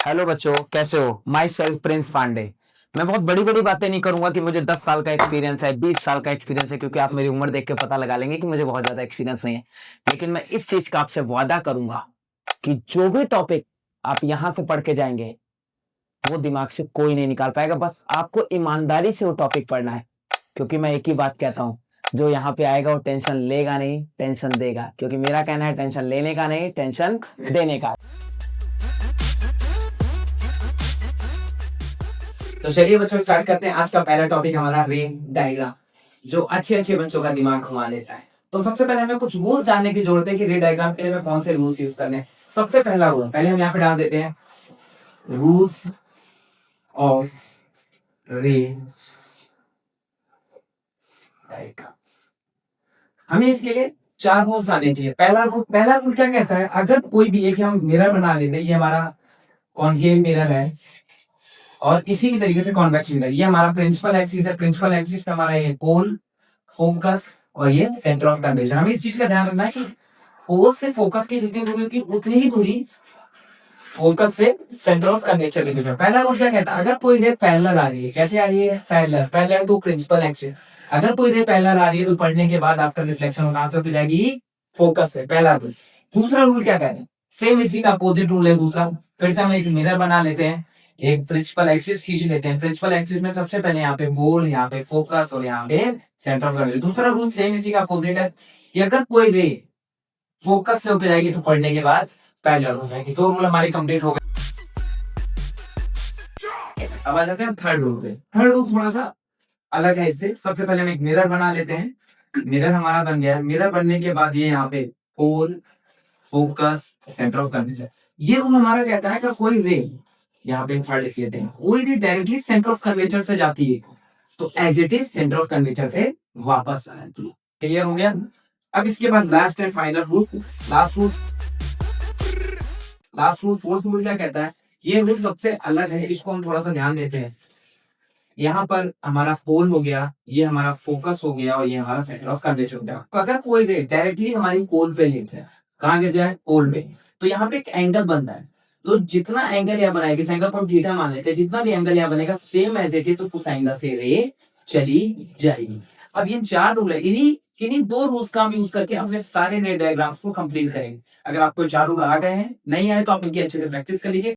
Hello बच्चों, कैसे हो? Myself Prince Pandey. मैं बहुत बड़ी बड़ी बातें नहीं करूंगा कि मुझे 10 साल का एक्सपीरियंस है, 20 साल का एक्सपीरियंस है, क्योंकि आप मेरी उम्र देख के पता लगा लेंगे कि मुझे बहुत ज्यादा एक्सपीरियंस नहीं है। लेकिन मैं इस चीज का आपसे वादा करूंगा कि जो भी टॉपिक आप यहां से पढ़ के जाएंगे वो दिमाग से कोई नहीं निकाल पाएगा। बस आपको ईमानदारी से वो टॉपिक पढ़ना है, क्योंकि मैं एक ही बात कहता हूँ, जो यहाँ पे आएगा वो टेंशन लेगा नहीं, टेंशन देगा। क्योंकि मेरा कहना है टेंशन लेने का नहीं, टेंशन देने का। तो चलिए बच्चों, स्टार्ट करते हैं। आज का पहला टॉपिक हमारा रे डायग्राम, जो अच्छे अच्छे बच्चों का दिमाग घुमा लेता है। तो सबसे पहले हमें कुछ रूल्स जानने की जरूरत है कि रे डायग्राम के लिए हमें कौन से रूल्स यूज करने हैं। सबसे पहला रूल पहले हम यहाँ पे डाल देते हैं, रूल्स ऑफ रे डायग्राम। हमें इसके लिए 4 रूल्स आने चाहिए। पहला रूल क्या कहता है, अगर कोई भी एक हम मिरर बना लेते हैं, ये हमारा कॉन्केव मिरर है और इसी की तरीके से कॉन्वेक्स मिरर, ये हमारा प्रिंसिपल एक्सिस है। प्रिंसिपल एक्सिस पे हमारा ये पोल, फोकस और ये सेंटर ऑफ कर्वेचर। हमें इस चीज का ध्यान रखना है कि पोल से फोकस की जितनी दूरी होगी उतनी ही दूरी फोकस से सेंटर ऑफ कर्वेचर की दूरी। पहला रूल क्या कहता है, अगर कोई रे पैरेलल आ रही है, कैसे आ रही है? Parallel to principal axis. अगर कोई रे पैरेलल आ रही है तो पढ़ने के बाद आफ्टर रिफ्लेक्शन होना आंसर तो जाएगी फोकस से, पहला रूल। दूसरा रूल क्या कहता है, सेम इसी का अपोजिट रूल है दूसरा। फिर से हम एक मिरर बना लेते हैं, एक प्रिंसिपल एक्सिस खींच लेते हैं। प्रिंसिपल एक्सिस में सबसे पहले यहाँ पे गोल, यहाँ पे फोकस और यहाँ पे सेंटर ऑफ ग्रेविटी। दूसरा रूल सेम इसी का अपोजिट है कि अगर कोई रे फोकस से होकर जाएगी तो पढ़ने के बाद पैरेलल हो जाएगी। दो रूल हमारे कंप्लीट हो गए। अब आ जाते हैं थर्ड रूल पे। थर्ड रूल थोड़ा सा अलग है इससे। सबसे पहले हम एक मिरर बना लेते हैं। मिरर हमारा बन गया है। मिरर बनने के बाद ये यहाँ पे पोल, फोकस, सेंटर ऑफ कर्वेचर। ये रूल हमारा कहता है कि कोई रे, यहाँ पे थर्ड लिख लेते हैं, कोई रे डायरेक्टली सेंटर ऑफ कर्वेचर से जाती है तो as it is centre of curvature से वापस आना चाहिए। क्लियर हो गया? अब इसके बाद last and final rule, last rule fourth rule क्या कहता है, ये रूल सबसे अलग है, इसको हम थोड़ा सा ध्यान देते हैं। यहाँ पर हमारा पोल हो गया, ये हमारा फोकस हो गया और ये हमारा सेंटर ऑफ कर्वेचर हो गया। तो अगर कोई रे डायरेक्टली हमारी पोल पे गिर जाए, कहाँ गिर जाए? पोल पे, तो यहाँ पे एक एंगल बनता है। तो जितना एंगल यहाँ बनाएगी, इस एंगल को हम थीटा मान लेते हैं, जितना भी एंगल यहाँ बनेगा सेम एज इट इज उस एंगल से रे चली जाएगी। अब ये 4 रूल है, इन्हीं 2 रूल्स का हम यूज करके अपने सारे रे डायग्राम्स को कंप्लीट करेंगे। अगर आपको 4 रूल आ गए हैं, नहीं आए तो आप इनकी अच्छे से प्रैक्टिस कर लीजिए।